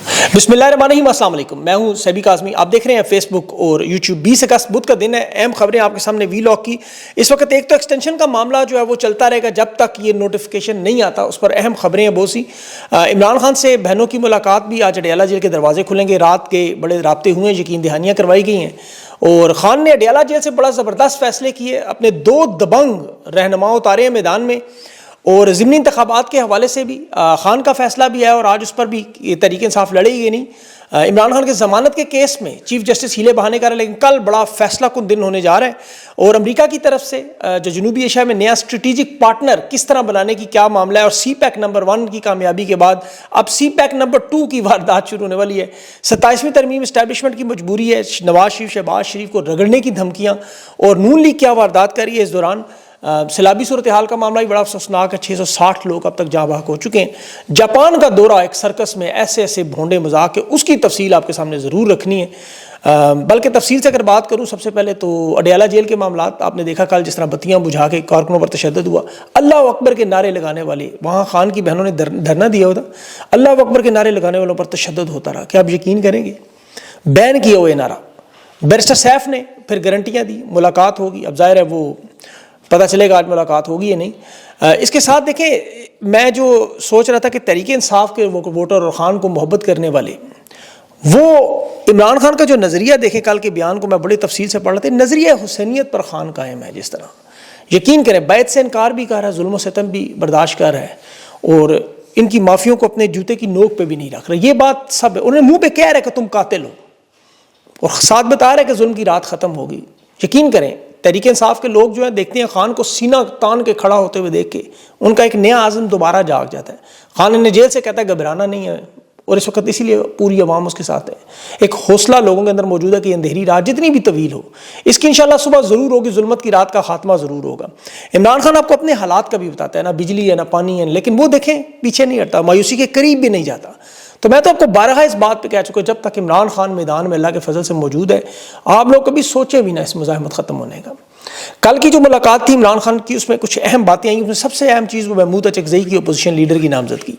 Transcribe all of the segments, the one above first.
بسم اللہ الرحمن الرحیم، السلام علیکم، میں ہوں سیبی کاظمی، آپ دیکھ رہے ہیں فیس بک اور یوٹیوب۔ 20 اگست بدھ کا دن ہے، اہم خبریں آپ کے سامنے وی لاگ کی۔ اس وقت ایک تو ایکسٹینشن کا معاملہ جو ہے وہ چلتا رہے گا جب تک یہ نوٹیفیکیشن نہیں آتا، اس پر اہم خبریں ہیں بہت سی۔ عمران خان سے بہنوں کی ملاقات بھی، آج اڈیالہ جیل کے دروازے کھلیں گے، رات کے بڑے رابطے ہوئے ہیں، یقین دہانیاں کروائی گئی ہیں، اور خان نے اڈیالہ جیل سے بڑا زبردست فیصلے کیے، اپنے 2 دبنگ رہنما اتارے ہیں میدان میں، اور ضمنی انتخابات کے حوالے سے بھی خان کا فیصلہ بھی ہے، اور آج اس پر بھی تحریک انصاف لڑے گی نہیں۔ عمران خان کے ضمانت کے کیس میں چیف جسٹس ہیلے بہانے کر رہے ہیں، لیکن کل بڑا فیصلہ کن دن ہونے جا رہا ہے، اور امریکہ کی طرف سے جو جنوبی ایشیا میں نیا اسٹریٹجک پارٹنر کس طرح بنانے کی کیا معاملہ ہے، اور سی پیک نمبر 1 کی کامیابی کے بعد اب سی پیک نمبر 2 کی واردات شروع ہونے والی ہے۔ 27ویں ترمیم اسٹیبلشمنٹ کی مجبوری ہے، نواز شریف شہباز شریف کو رگڑنے کی دھمکیاں، اور نون لیگ کیا واردات کر رہی ہے اس دوران۔ سیلابی صورتحال کا معاملہ بھی بڑا افسوسناک ہے، 660 لوگ اب تک جاں بحق ہو چکے ہیں۔ جاپان کا دورہ ایک سرکس میں، ایسے بھونڈے مذاق ہے، اس کی تفصیل آپ کے سامنے ضرور رکھنی ہے۔ بلکہ تفصیل سے اگر بات کروں، سب سے پہلے تو اڈیالہ جیل کے معاملات آپ نے دیکھا کل جس طرح بتیاں بجھا کے کارکنوں پر تشدد ہوا، اللہ اکبر کے نعرے لگانے والے، وہاں خان کی بہنوں نے دھرنا دیا ہوتا، اللہ اکبر کے نعرے لگانے والوں پر تشدد ہوتا رہا، کیا آپ یقین کریں گے؟ بین کیا ہوا یہ نعرہ، بیرسٹر سیف نے پھر گارنٹیاں دی، ملاقات ہوگی، اب ظاہر ہے وہ پتہ چلے گا آج ملاقات ہوگی یا نہیں۔ اس کے ساتھ دیکھیں، میں جو سوچ رہا تھا کہ تحریک انصاف کے ووٹر اور خان کو محبت کرنے والے، وہ عمران خان کا جو نظریہ دیکھیں، کل کے بیان کو میں بڑی تفصیل سے پڑھ رہا تھا، نظریہ حسینیت پر خان قائم ہے، جس طرح یقین کریں بیعت سے انکار بھی کر رہا ہے، ظلم و ستم بھی برداشت کر رہا ہے، اور ان کی معافیوں کو اپنے جوتے کی نوک پہ بھی نہیں رکھ رہا۔ یہ بات سب ہے، انہوں نے منہ پہ کہہ رہا ہے کہ تم قاتل ہو، اور ساتھ بتا رہا ہے کہ ظلم کی رات ختم ہوگی۔ یقین کریں تحریک انصاف کے لوگ جو ہیں دیکھتے ہیں خان کو سینہ تان کے کھڑا ہوتے ہوئے دیکھ کے ان کا ایک نیا عزم دوبارہ جاگ جاتا ہے۔ خان انہیں جیل سے کہتا ہے گھبرانا نہیں ہے، اور اس وقت اسی لیے پوری عوام اس کے ساتھ ہے۔ ایک حوصلہ لوگوں کے اندر موجود ہے کہ اندھیری رات جتنی بھی طویل ہو، اس کی انشاءاللہ صبح ضرور ہوگی، ظلمت کی رات کا خاتمہ ضرور ہوگا۔ عمران خان آپ کو اپنے حالات کا بھی بتاتا ہے، نہ بجلی ہے نہ پانی ہے، لیکن وہ دیکھیں پیچھے نہیں ہٹتا، مایوسی کے قریب بھی نہیں جاتا۔ تو میں تو آپ کو بارہا اس بات پہ کہہ چکا ہوں، جب تک عمران خان میدان میں اللہ کے فضل سے موجود ہے، آپ لوگ کبھی سوچے بھی نہ اس مزاحمت ختم ہونے کا۔ کل کی جو ملاقات تھی عمران خان کی، اس میں کچھ اہم باتیں آئیں، اس میں سب سے اہم چیز وہ محمود اچکزئی کی اپوزیشن لیڈر کی نامزدگی۔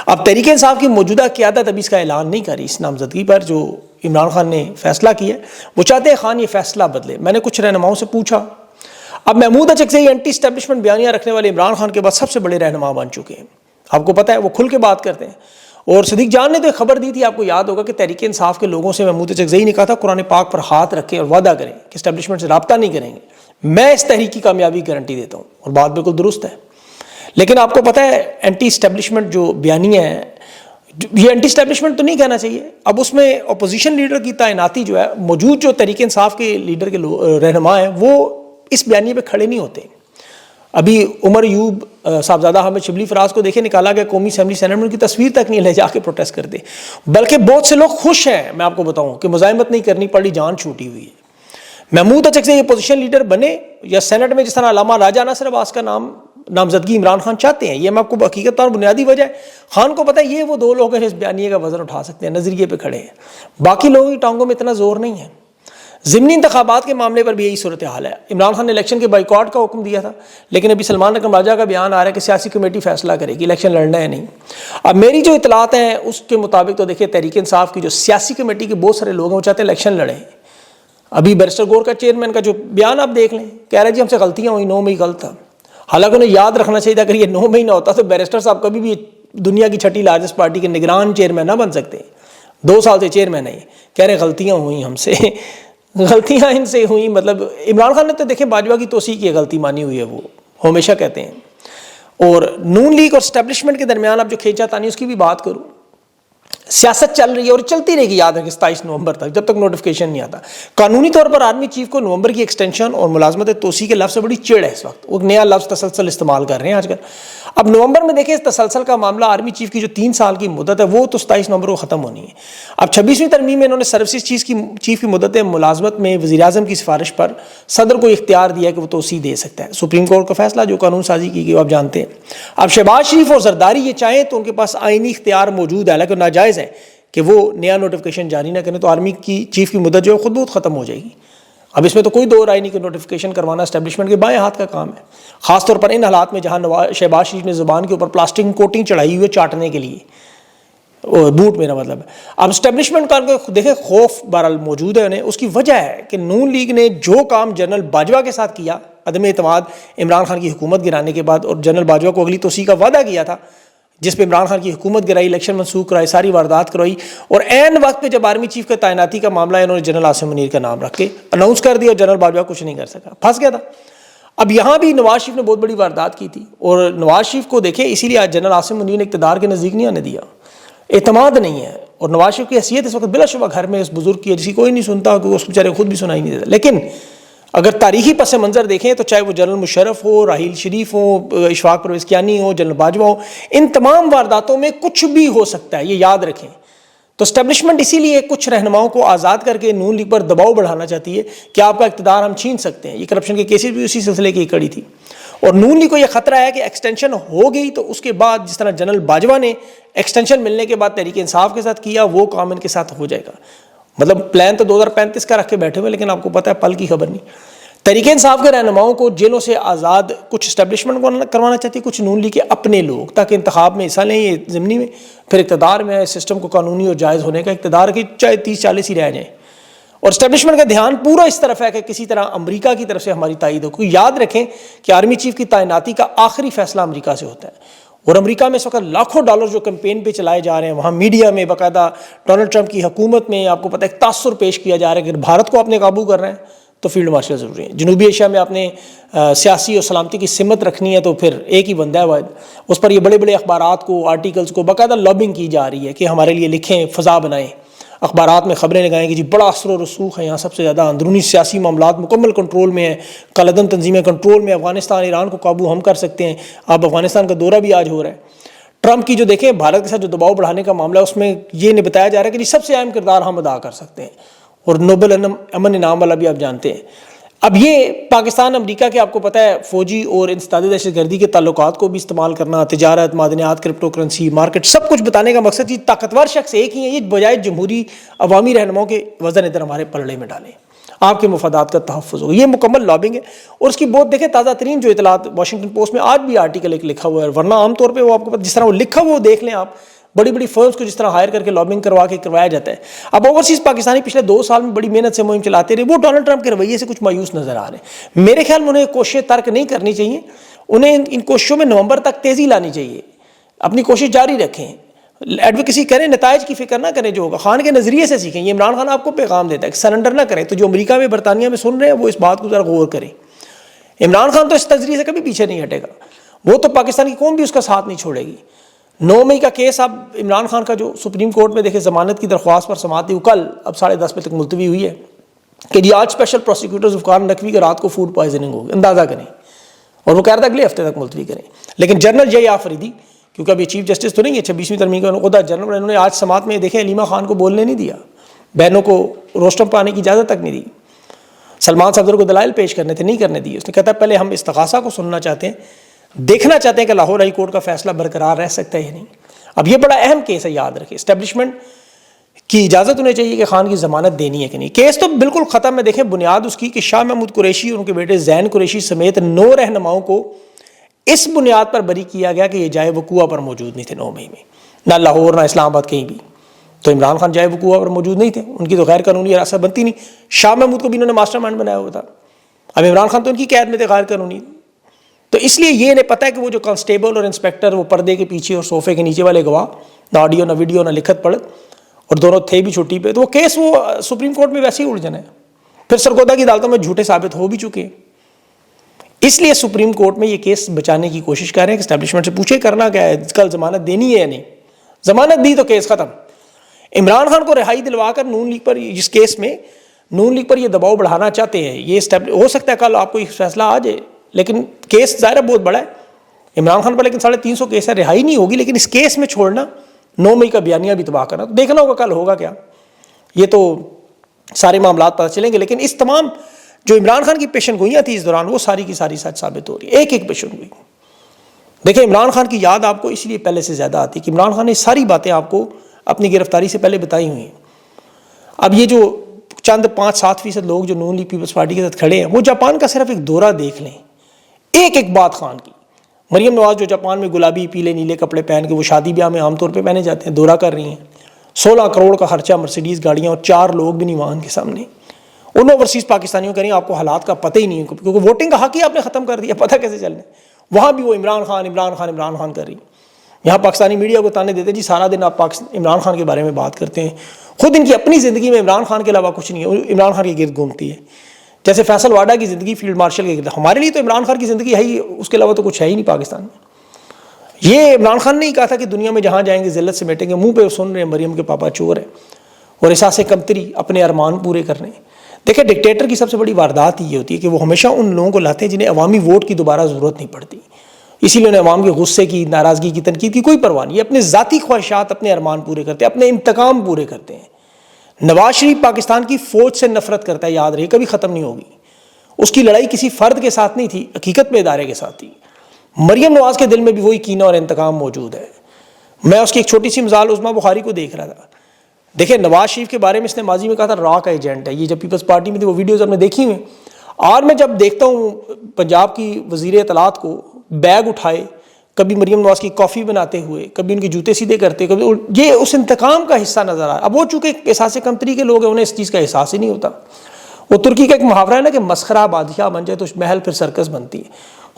اب تحریک انصاف کی موجودہ قیادت ابھی اس کا اعلان نہیں کر رہی اس نامزدگی پر جو عمران خان نے فیصلہ کیا ہے، وہ چاہتے ہیں خان یہ فیصلہ بدلے۔ میں نے کچھ رہنماؤں سے پوچھا، اب محمود اچکزئی اینٹی اسٹیبلشمنٹ بیانیاں رکھنے والے عمران خان کے بعد سب سے بڑے رہنما بن چکے ہیں، آپ کو پتہ ہے وہ کھل کے بات کرتے ہیں، اور صدیق جان نے تو ایک خبر دی تھی، آپ کو یاد ہوگا کہ تحریک انصاف کے لوگوں سے محمود اچکزئی نے کہا تھا قرآن پاک پر ہاتھ رکھیں اور وعدہ کریں کہ اسٹیبلشمنٹ سے رابطہ نہیں کریں گے، میں اس تحریک کی کامیابی کی گارنٹی دیتا ہوں، اور بات بالکل درست ہے۔ لیکن آپ کو پتہ ہے اینٹی اسٹیبلشمنٹ جو بیانیہ ہے، یہ اینٹی اسٹیبلشمنٹ تو نہیں کہنا چاہیے، اب اس میں اپوزیشن لیڈر کی تعیناتی جو ہے، موجود جو تحریک انصاف کے لیڈر کے رہنما ہیں وہ اس بیانیے پہ کھڑے نہیں ہوتے۔ ابھی عمر ایوب صاحبزادہ حامد شبلی فراز کو دیکھیں، نکالا گیا قومی اسمبلی سینٹ میں، ان کی تصویر تک نہیں لے جا کے پروٹیسٹ کرتے، بلکہ بہت سے لوگ خوش ہیں، میں آپ کو بتاؤں کہ مزاحمت نہیں کرنی پڑی، جان چھوٹی ہوئی ہے۔ محمود اچکزئی اپوزیشن لیڈر بنے یا سینٹ میں، جس طرح علامہ راجہ ناصر عباس کا نامزدگی عمران خان چاہتے ہیں، یہ میں آپ کو حقیقت اور بنیادی وجہ ہے، خان کو پتہ ہے یہ وہ 2 لوگ ہیں جو اس بیانیے کا وزن اٹھا سکتے ہیں، نظریے پہ کھڑے ہیں، باقی لوگوں کی ٹانگوں میں اتنا زور نہیں ہے۔ ضمنی انتخابات کے معاملے پر بھی یہی صورتحال ہے، عمران خان نے الیکشن کے بائیکاٹ کا حکم دیا تھا، لیکن ابھی سلمان اکرم راجہ کا بیان آ رہا ہے کہ سیاسی کمیٹی فیصلہ کرے گی الیکشن لڑنا ہے نہیں۔ اب میری جو اطلاعات ہیں اس کے مطابق تو دیکھیں تحریک انصاف کی جو سیاسی کمیٹی کے بہت سارے لوگ ہیں وہ چاہتے ہیں الیکشن لڑیں۔ ابھی بیرسٹر گور کا چیئرمین کا جو بیان آپ دیکھ لیں، کہہ رہے جی ہم سے غلطیاں ہوئی، 9 مئی غلط تھا، حالانکہ انہیں یاد رکھنا چاہیے تھا اگر یہ 9 مئی نہ ہوتا تو بیرسٹر صاحب کبھی بھی دنیا کی 6ٹھی لارجسٹ پارٹی کے نگران چیئرمین نہ بن سکتے، 2 سال سے چیئرمین ہیں، کہہ رہے غلطیاں ہوئیں ہم سے، غلطیاں ان سے ہوئیں، مطلب عمران خان نے تو دیکھیں باجوہ کی توسیع کی غلطی مانی ہوئی ہے، وہ ہمیشہ کہتے ہیں۔ اور نون لیگ اور اسٹیبلشمنٹ کے درمیان اب جو کھینچا تانی اس کی بھی بات کروں، سیاست چل رہی ہے اور چلتی رہے گی، یاد ہے کہ 27 نومبر تک جب تک نوٹیفیکیشن نہیں آتا۔ قانونی طور پر آرمی چیف کو نومبر کی ایکسٹینشن اور ملازمت توسیع کے لفظ سے بڑی چڑ ہے اس وقت، وہ نیا لفظ تسلسل استعمال کر رہے ہیں آج کل۔ اب نومبر میں دیکھیں اس تسلسل کا معاملہ، آرمی چیف کی جو 3 سال کی مدت ہے وہ تو 27 نومبر کو ختم ہونی ہے۔ اب 26ویں ترمیم میں انہوں نے سروسز چیف کی مدت ملازمت میں وزیر اعظم کی سفارش پر صدر کو اختیار دیا کہ وہ توسیع دے سکتا ہے، سپریم کورٹ کا فیصلہ جو قانون سازی کی گئی آپ جانتے ہیں۔ اب شہباز شریف اور زرداری یہ چاہیں تو ان کے پاس آئینی اختیار موجود ہے، حالانکہ ناجائز ہے کہ وہ نیا نوٹیفیکیشن جاری نہ کریں، تو آرمی کی چیف کی مدت جو ہے خود بہت ختم ہو جائے گی۔ اب اس میں تو کوئی دو رائے نہیں کہ نوٹیفیکیشن کروانا اسٹیبلشمنٹ کے بائیں ہاتھ کا کام ہے، خاص طور پر ان حالات میں جہاں شہباز شریف نے زبان کے اوپر پلاسٹک کوٹنگ چڑھائی ہوئی ہے چاٹنے کے لیے۔ بوٹ میرا مطلب ہے. اب اسٹیبلشمنٹ کا دیکھیں خوف بہرحال موجود ہے انہیں. اس کی وجہ ہے کہ نون لیگ نے جو کام جنرل باجوہ کے ساتھ کیا عدم اعتماد عمران خان کی حکومت گرانے کے بعد، اور جنرل باجوہ کو اگلی توسیع کا وعدہ کیا تھا جس پہ عمران خان کی حکومت گرائی، الیکشن منسوخ کرائی، ساری واردات کروائی، اور عین وقت پہ جب آرمی چیف کا تعیناتی کا معاملہ ہے انہوں نے جنرل عاصم منیر کا نام رکھ کے اناؤنس کر دیا اور جنرل باجوہ کچھ نہیں کر سکا، پھنس گیا تھا. اب یہاں بھی نواز شریف نے بہت بڑی واردات کی تھی، اور نواز شریف کو دیکھیں اسی لیے آج جنرل عاصم منیر نے اقتدار کے نزدیک نہیں آنے دیا. اعتماد نہیں ہے، اور نواز شریف کی حیثیت اس وقت بلا شبہ گھر میں اس بزرگ کی ہے جس کی کوئی نہیں سنتا، کیونکہ اس بیچارے خود بھی سنائی نہیں دیتا. لیکن اگر تاریخی پس منظر دیکھیں تو چاہے وہ جنرل مشرف ہو، راحیل شریف ہو، اشفاق پرویز کیانی ہو، جنرل باجوہ ہو، ان تمام وارداتوں میں کچھ بھی ہو سکتا ہے، یہ یاد رکھیں. تو اسٹیبلشمنٹ اسی لیے کچھ رہنماؤں کو آزاد کر کے نون لیگ پر دباؤ بڑھانا چاہتی ہے کہ آپ کا اقتدار ہم چھین سکتے ہیں. یہ کرپشن کے کیسز بھی اسی سلسلے کی کڑی تھی. اور نون لیگ کو یہ خطرہ ہے کہ ایکسٹینشن ہو گئی تو اس کے بعد جس طرح جنرل باجوہ نے ایکسٹینشن ملنے کے بعد تحریک انصاف کے ساتھ کیا، وہ کام ان کے ساتھ ہو جائے گا. مطلب پلان تو 2035 کا رکھ کے بیٹھے ہوئے، لیکن آپ کو پتہ ہے پل کی خبر نہیں. تحریک انصاف کے رہنماؤں کو جیلوں سے آزاد کچھ اسٹیبلشمنٹ کو کروانا چاہتی ہے، کچھ نون لیگ کے اپنے لوگ، تاکہ انتخاب میں حصہ لیں یہ ضمنی میں، پھر اقتدار میں آئے، سسٹم کو قانونی اور جائز ہونے کا اقتدار کی چاہے 30-40 ہی رہ جائیں. اور اسٹیبلشمنٹ کا دھیان پورا اس طرف ہے کہ کسی طرح امریکہ کی طرف سے ہماری تائید ہو. کیونکہ یاد رکھیں کہ آرمی چیف کی تعیناتی کا آخری فیصلہ امریکہ سے ہوتا ہے، اور امریکہ میں اس وقت لاکھوں ڈالر جو کیمپین پہ چلائے جا رہے ہیں، وہاں میڈیا میں باقاعدہ ڈونلڈ ٹرمپ کی حکومت میں آپ کو پتہ ہے تاثر پیش کیا جا رہا ہے کہ بھارت کو اپنے قابو کر رہے ہیں تو فیلڈ مارشل ضروری ہے. جنوبی ایشیا میں آپ نے سیاسی اور سلامتی کی سمت رکھنی ہے تو پھر ایک ہی بندہ ہے واحد. اس پر یہ بڑے بڑے اخبارات کو، آرٹیکلز کو باقاعدہ لابنگ کی جا رہی ہے کہ ہمارے لیے لکھیں، فضا بنائیں، اخبارات میں خبریں لگائیں کہ جی بڑا اثر و رسوخ ہے یہاں، سب سے زیادہ اندرونی سیاسی معاملات مکمل کنٹرول میں ہیں، کالعدم تنظیمیں کنٹرول میں، افغانستان ایران کو قابو ہم کر سکتے ہیں. اب افغانستان کا دورہ بھی آج ہو رہا ہے. ٹرمپ کی جو دیکھیں بھارت کے ساتھ جو دباؤ بڑھانے کا معاملہ ہے، اس میں یہ نہیں بتایا جا رہا ہے کہ جی سب سے اہم کردار ہم ادا کر سکتے ہیں، اور نوبل امن انعام والا بھی آپ جانتے ہیں. اب یہ پاکستان امریکہ کے آپ کو پتہ ہے فوجی اور انسداد دہشت گردی کے تعلقات کو بھی استعمال کرنا، تجارت، معدنیات، کرپٹو کرنسی، مارکیٹ، سب کچھ بتانے کا مقصد یہ طاقتور شخص ایک ہی ہے، یہ بجائے جمہوری عوامی رہنماؤں کے وزن ادھر ہمارے پلڑے میں ڈالیں، آپ کے مفادات کا تحفظ ہوگا. یہ مکمل لابنگ ہے. اور اس کی بہت دیکھیں تازہ ترین جو اطلاعات واشنگٹن پوسٹ میں آج بھی آرٹیکل ایک لکھا ہوا ہے، ورنہ عام طور پہ وہ آپ کو جس طرح وہ لکھا ہوا وہ دیکھ لیں آپ، بڑی بڑی فرمز کو جس طرح ہائر کر کے لابنگ کروا کے کروایا جاتا ہے. اب اوورسیز پاکستانی پچھلے 2 سال میں بڑی محنت سے مہم چلاتے رہے، وہ ڈونلڈ ٹرمپ کے رویے سے کچھ مایوس نظر آ رہے ہیں. میرے خیال میں انہیں کوششیں ترک نہیں کرنی چاہیے، انہیں ان کوششوں میں نومبر تک تیزی لانی چاہیے. اپنی کوشش جاری رکھیں، ایڈوکیسی کریں، نتائج کی فکر نہ کریں. جو ہوگا خان کے نظریے سے سیکھیں. یہ عمران خان آپ کو پیغام دیتا ہے کہ سرنڈر نہ کریں. تو جو امریکہ میں برطانیہ میں سن رہے ہیں وہ اس بات کو ذرا غور کریں. عمران خان تو اس نظریے سے کبھی پیچھے نہیں ہٹے گا، وہ تو پاکستان کی قوم بھی اس کا ساتھ نہیں چھوڑے گی. 9 مئی کا کیس اب عمران خان کا جو سپریم کورٹ میں دیکھیں ضمانت کی درخواست پر سماعت تھی، وہ کل اب 10:30 بجے تک ملتوی ہوئی ہے کہ جی آج اسپیشل پروسیکیوٹر ذوالفقار نقوی کا رات کو فوڈ پوائزننگ ہوگی، اندازہ کریں. اور وہ کہہ رہا تھا اگلے ہفتے تک ملتوی کریں. لیکن جنرل جے آفریدی، کیونکہ اب یہ چیف جسٹس تو نہیں ہے، 26ویں ترمیم کا عہدہ جنرل، انہوں نے آج سماعت میں دیکھیں علیمہ خان کو بولنے نہیں دیا، بہنوں کو روسٹم پانے کی اجازت تک نہیں دی. سلمان صفدر کو دلائل پیش کرنے تھے، نہیں کرنے دیے. اس نے کہتا ہے پہلے ہم استغاثہ کو سننا چاہتے ہیں، دیکھنا چاہتے ہیں کہ لاہور ہائی کورٹ کا فیصلہ برقرار رہ سکتا ہے یا نہیں. اب یہ بڑا اہم کیس ہے، یاد رکھیں. اسٹیبلشمنٹ کی اجازت انہیں چاہیے کہ خان کی ضمانت دینی ہے کہ نہیں. کیس تو بالکل ختم ہے. دیکھیں بنیاد اس کی کہ شاہ محمود قریشی اور ان کے بیٹے زین قریشی سمیت 9 رہنماؤں کو اس بنیاد پر بری کیا گیا کہ یہ جائے وقوع پر موجود نہیں تھے 9 مئی میں، نہ لاہور نہ اسلام آباد کہیں بھی. تو عمران خان جائے وقوع پر موجود نہیں تھے، ان کی تو غیر قانونی حراست بنتی نہیں. شاہ محمود کو بھی انہوں نے ماسٹر مائنڈ بنایا ہوا تھا. اب عمران خان تو ان کی قید میں تھے غیر قانونی. تو اس لیے یہ نہیں پتہ ہے کہ وہ جو کانسٹیبل اور انسپیکٹر وہ پردے کے پیچھے اور صوفے کے نیچے والے گواہ، نہ آڈیو نہ ویڈیو نہ لکھت پڑھت، اور دونوں تھے بھی چھٹی پہ، تو وہ کیس وہ سپریم کورٹ میں ویسے ہی الجھن ہے. پھر سرگودا کی عدالتوں میں جھوٹے ثابت ہو بھی چکے ہیں. اس لیے سپریم کورٹ میں یہ کیس بچانے کی کوشش کر رہے ہیں کہ اسٹیبلشمنٹ سے پوچھے کرنا کیا ہے، کل ضمانت دینی ہے یا نہیں. ضمانت دی تو کیس ختم. عمران خان کو رہائی دلوا کر نون لیگ پر اس کیس میں نون لیگ پر یہ دباؤ بڑھانا چاہتے ہیں. یہ ہو سکتا ہے کل آپ کو یہ فیصلہ آ جائے، لیکن کیس ظاہر ہے بہت بڑا ہے عمران خان پر. لیکن 350 کیس ہے، رہائی نہیں ہوگی. لیکن اس کیس میں چھوڑنا، 9 مئی کا بیانیہ بھی تباہ کرنا، تو دیکھنا ہوگا کل ہوگا کیا. یہ تو سارے معاملات پتہ چلیں گے. لیکن اس تمام جو عمران خان کی پیشن گوئیاں تھیں اس دوران، وہ ساری کی ساری سچ ثابت ہو رہی ہے. ایک ایک پیشن گوئی. دیکھیں عمران خان کی یاد آپ کو اس لیے پہلے سے زیادہ آتی کہ عمران خان نے ساری باتیں آپ کو اپنی گرفتاری سے پہلے بتائی ہوئی ہیں. اب یہ جو چند 5-7% لوگ جو نون لیگ پیپلز پارٹی کے ساتھ کھڑے ہیں، وہ جاپان کا صرف ایک دورہ دیکھ لیں، ایک ایک بات خان کی مریم نواز جو جاپان میں گلابی پیلے نیلے کپڑے پہن کے وہ شادی بیاہ میں عام طور پہ پہنے جاتے ہیں، دورہ کر رہی ہیں، 16 کروڑ کا خرچہ، مرسیڈیز گاڑیاں، اور 4 لوگ بھی نہیں وہاں کے سامنے. ان اوورسیز پاکستانیوں کہیں آپ کو حالات کا پتہ ہی نہیں ہے، کیونکہ ووٹنگ کا حق ہی آپ نے ختم کر دیا، پتہ کیسے چلنے. وہاں بھی وہ عمران خان کر رہی. یہاں پاکستانی میڈیا کو تانے دیتے جی سارا دن آپ عمران خان کے بارے میں بات کرتے ہیں، خود ان کی اپنی زندگی میں عمران خان کے علاوہ کچھ نہیں ہے، عمران خان کے گرد گھومتی ہے. جیسے فیصل واڈا کی زندگی فیلڈ مارشل کے گرد، ہمارے لیے تو عمران خان کی زندگی ہے ہی، اس کے علاوہ تو کچھ ہے ہی نہیں پاکستان میں. یہ عمران خان نے ہی کہا تھا کہ دنیا میں جہاں جائیں گے ذلت سے بیٹھیں گے، منہ پہ سن رہے ہیں مریم کے پاپا چور ہے اور احساس کمتری، اپنے ارمان پورے کرنے. دیکھیں ڈکٹیٹر کی سب سے بڑی واردات یہ ہوتی ہے کہ وہ ہمیشہ ان لوگوں کو لاتے ہیں جنہیں عوامی ووٹ کی دوبارہ ضرورت نہیں پڑتی، اسی لیے انہیں عوام کے غصے کی، ناراضگی کی، تنقید کی کوئی پرواہ نہیں. اپنے ذاتی خواہشات، اپنے ارمان پورے کرتے ہیں، اپنے انتقام پورے کرتے ہیں. نواز شریف پاکستان کی فوج سے نفرت کرتا ہے، یاد رہے، کبھی ختم نہیں ہوگی. اس کی لڑائی کسی فرد کے ساتھ نہیں تھی، حقیقت میں ادارے کے ساتھ تھی. مریم نواز کے دل میں بھی وہی کینہ اور انتقام موجود ہے. میں اس کی ایک چھوٹی سی مثال عظمیٰ بخاری کو دیکھ رہا تھا. دیکھیں نواز شریف کے بارے میں اس نے ماضی میں کہا تھا را کا ایجنٹ ہے، یہ جب پیپلز پارٹی میں تھی وہ ویڈیوز ہم نے دیکھی ہوئی. اور میں جب دیکھتا ہوں پنجاب کی وزیر اطلاعات کو بیگ اٹھائے، کبھی مریم نواز کی کافی بناتے ہوئے، کبھی ان کے جوتے سیدھے کرتے، کبھی یہ اس انتقام کا حصہ نظر آ رہا. اب وہ چونکہ احساس کمتری کے لوگ ہیں، انہیں اس چیز کا احساس ہی نہیں ہوتا. وہ ترکی کا ایک محاورہ ہے نا کہ مسخرہ بادشاہ بن جائے تو محل پھر سرکس بنتی ہے.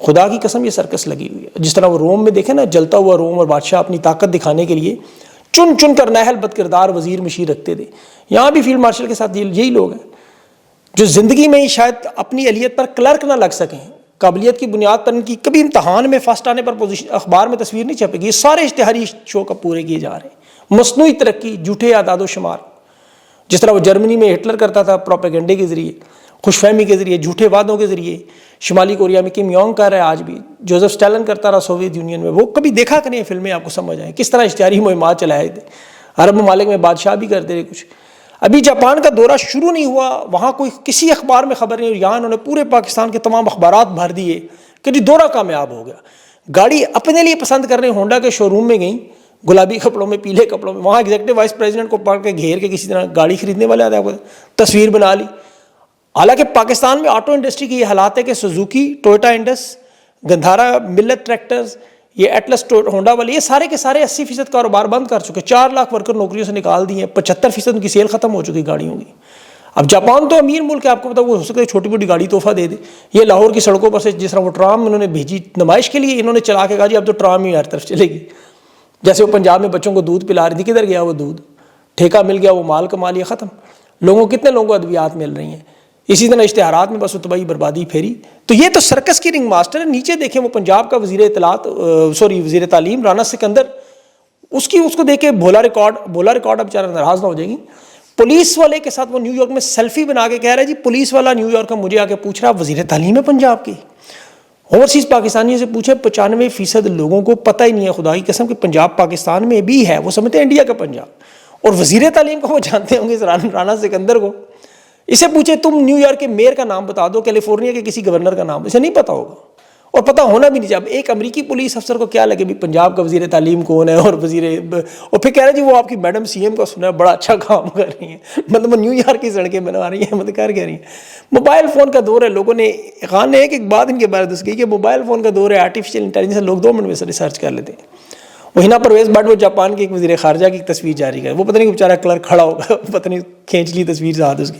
خدا کی قسم یہ سرکس لگی ہوئی ہے. جس طرح وہ روم میں دیکھیں نا، جلتا ہوا روم اور بادشاہ اپنی طاقت دکھانے کے لیے چن چن کر نااہل بد کردار وزیر مشیر رکھتے تھے. یہاں بھی فیلڈ مارشل کے ساتھ یہی لوگ ہیں جو زندگی میں ہی شاید اپنی اہلیت پر کلرک نہ لگ سکیں، قابلیت کی بنیاد پر ان کی کبھی امتحان میں فرسٹ آنے پر پوزیشن اخبار میں تصویر نہیں چھپے گی. یہ سارے اشتہاری شو کب پورے کیے جا رہے ہیں. مصنوعی ترقی، جھوٹے اعداد و شمار، جس طرح وہ جرمنی میں ہٹلر کرتا تھا پروپیگنڈے کے ذریعے، خوش فہمی کے ذریعے، جھوٹے وعدوں کے ذریعے. شمالی کوریا میں کم یونگ کر رہا ہے، آج بھی جوزف اسٹالن کرتا رہا سوویت یونین میں. وہ کبھی دیکھا کہ نہیں فلمیں آپ کو سمجھ آئیں کس طرح اشتہاری مہمات چلائے تھے. عرب ممالک میں بادشاہ بھی کرتے رہے کچھ. ابھی جاپان کا دورہ شروع نہیں ہوا، وہاں کوئی کسی اخبار میں خبر نہیں ہوئی، یہاں انہوں نے پورے پاکستان کے تمام اخبارات بھر دیے کہ جی دورہ کامیاب ہو گیا. گاڑی اپنے لیے پسند کرنے ہونڈا کے شو روم میں گئیں، گلابی کپڑوں میں، پیلے کپڑوں میں. وہاں ایگزیکٹو وائس پریزیڈنٹ کو پکڑ کے گھیر کے کسی طرح گاڑی خریدنے والے آتے ہیں، تصویر بنا لی. حالانکہ پاکستان میں آٹو انڈسٹری کی یہ حالات ہے کہ سوزوکی، ٹویوٹا انڈس، گندھارا ملت ٹریکٹرز، یہ ایٹلس ہونڈا والے، یہ سارے کے سارے 80% کاروبار بند کر چکے. 4 لاکھ ورکر نوکریوں سے نکال دیے ہیں، 75% ان کی سیل ختم ہو چکی گاڑیوں کی. اب جاپان تو امیر ملک ہے، آپ کو پتا وہ ہو سکتا ہے چھوٹی موٹی گاڑی تحفہ دے دے. یہ لاہور کی سڑکوں پر سے جس طرح وہ ٹرام انہوں نے بھیجی نمائش کے لیے، انہوں نے چلا کے کہا جی اب تو ٹرام ہی ہر طرف چلے گی. جیسے وہ پنجاب میں بچوں کو دودھ پلا رہی تھی، کدھر گیا وہ دودھ؟ ٹھیکہ مل گیا، وہ مال کما لیا، ختم. لوگوں کتنے لوگوں کو ادویات مل رہی ہیں. اسی طرح اشتہارات میں بس وہ تباہی بربادی پھیری. تو یہ تو سرکس کی رنگ ماسٹر ہے. نیچے دیکھیں وہ پنجاب کا وزیر تعلیم رانا سکندر، اس کو دیکھ کے بولا ریکارڈ اب بیچارہ ناراض نہ ہو جائے گی. پولیس والے کے ساتھ وہ نیو یارک میں سیلفی بنا کے کہہ رہا ہے جی پولیس والا نیو یارک کا مجھے آ کے پوچھ رہا وزیر تعلیم ہے پنجاب کی. اوورسیز پاکستانیوں سے پوچھے 95% لوگوں کو پتہ ہی نہیں ہے خدا کی قسم کہ پنجاب پاکستان میں بھی ہے. وہ سمجھتے ہیں انڈیا کا پنجاب. اور وزیر تعلیم کو وہ جانتے ہوں گے رانا سکندر کو. اسے پوچھے تم نیو یارک کے میئر کا نام بتا دو، کیلیفورنیا کے کسی گورنر کا نام، اسے نہیں پتا ہوگا اور پتہ ہونا بھی نہیں چاہیے. اب ایک امریکی پولیس افسر کو کیا لگے بھی پنجاب کا وزیر تعلیم کون ہے اور پھر کہہ رہے جی وہ آپ کی میڈم سی ایم کا سنا ہے بڑا اچھا کام کر رہی ہیں، مطلب نیو یارک کی سڑکیں بنوا رہی ہیں، مطلب کہہ رہی ہیں. موبائل فون کا دور ہے. لوگوں نے خان نے ایک بات ان کے بارے میں کی کہ موبائل فون کا دور ہے، آرٹیفیشیل انٹیلیجنس، لوگ 2 منٹ میں سے ریسرچ کر لیتے ہیں. وہ ہنا پرویز بٹ وہ جاپان کے ایک وزیر خارجہ کی تصویر جاری کر، وہ پتہ نہیں بیچارہ کلرک کھڑا ہوگا، پتہ نہیں کھینچ لی تصویر ساتھ اس کی.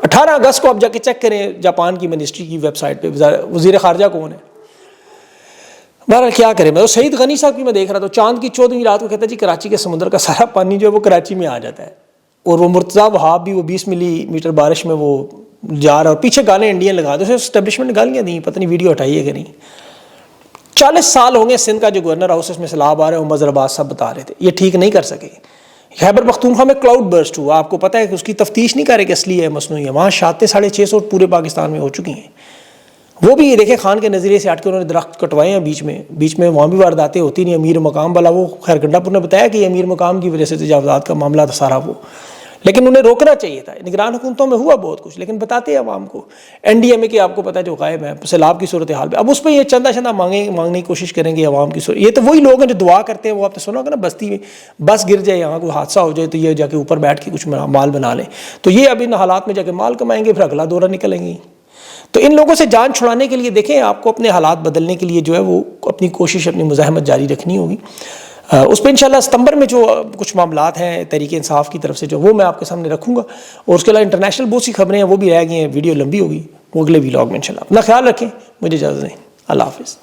18 اگست کو آپ جا کے چیک کریں جاپان کی منسٹری کی ویب سائٹ پہ وزیر خارجہ کون ہے. بہرحال کیا کریں. میں سعید غنی صاحب کی میں دیکھ رہا تھا، چاند کی 14ویں رات کو کہتا ہے جی کراچی کے سمندر کا سارا پانی جو ہے وہ کراچی میں آ جاتا ہے. اور وہ مرتضیٰ وہاب بھی وہ 20 ملی میٹر بارش میں وہ جا رہا ہے اور پیچھے گانے انڈین لگا دو. اسٹیبلشمنٹ گالیاں دیں، پتہ نہیں ویڈیو ہٹائی ہے کہ نہیں. 40 سال ہوں گے سندھ کا جو گورنر ہاؤس اس میں سیلاب آ رہے ہیں، مظہر عباس صاحب بتا رہے تھے یہ ٹھیک نہیں کر سکے. خیبر پختونخوا میں کلاؤڈ برسٹ ہوا، آپ کو پتہ ہے کہ اس کی تفتیش نہیں کر رہے کہ اصلی ہے مصنوعی ہے. وہاں شاتیں 650 پورے پاکستان میں ہو چکی ہیں. وہ بھی دیکھیں خان کے نظریے سے ہٹ کے انہوں نے درخت کٹوائے ہیں بیچ میں وہاں بھی وارداتیں ہوتی نہیں. امیر مقام والا وہ خیر گنڈا پور نے بتایا کہ یہ امیر مقام کی وجہ سے تجاوزات کا معاملہ تھا سارا وہ، لیکن انہیں روکنا چاہیے تھا. نگران حکومتوں میں ہوا بہت کچھ لیکن بتاتے ہیں عوام کو. این ڈی ایم اے کے آپ کو پتہ ہے جو غائب ہے سیلاب کی صورتحال پہ، اب اس پہ یہ چندہ مانگنے کی کوشش کریں گے عوام کی صورت. یہ تو وہی لوگ ہیں جو دعا کرتے ہیں. وہ آپ نے سنا ہوگا نا بستی میں بس گر جائے، یہاں کوئی حادثہ ہو جائے تو یہ جا کے اوپر بیٹھ کے کچھ مال بنا لیں. تو یہ اب ان حالات میں جا کے مال کمائیں گے، پھر اگلا دورہ نکلیں گے. تو ان لوگوں سے جان چھڑانے کے لیے دیکھیں آپ کو اپنے حالات بدلنے کے لیے جو ہے وہ اپنی کوشش اپنی مزاحمت جاری رکھنی ہوگی. اس پہ انشاءاللہ ستمبر میں جو کچھ معاملات ہیں تحریک انصاف کی طرف سے جو وہ میں آپ کے سامنے رکھوں گا, اور اس کے علاوہ انٹرنیشنل بہت سی خبریں ہیں وہ بھی رہ گئی ہیں, ویڈیو لمبی ہوگی, وہ اگلے ویلاگ میں انشاءاللہ. اپنا خیال رکھیں, مجھے اجازت دیں, اللہ حافظ.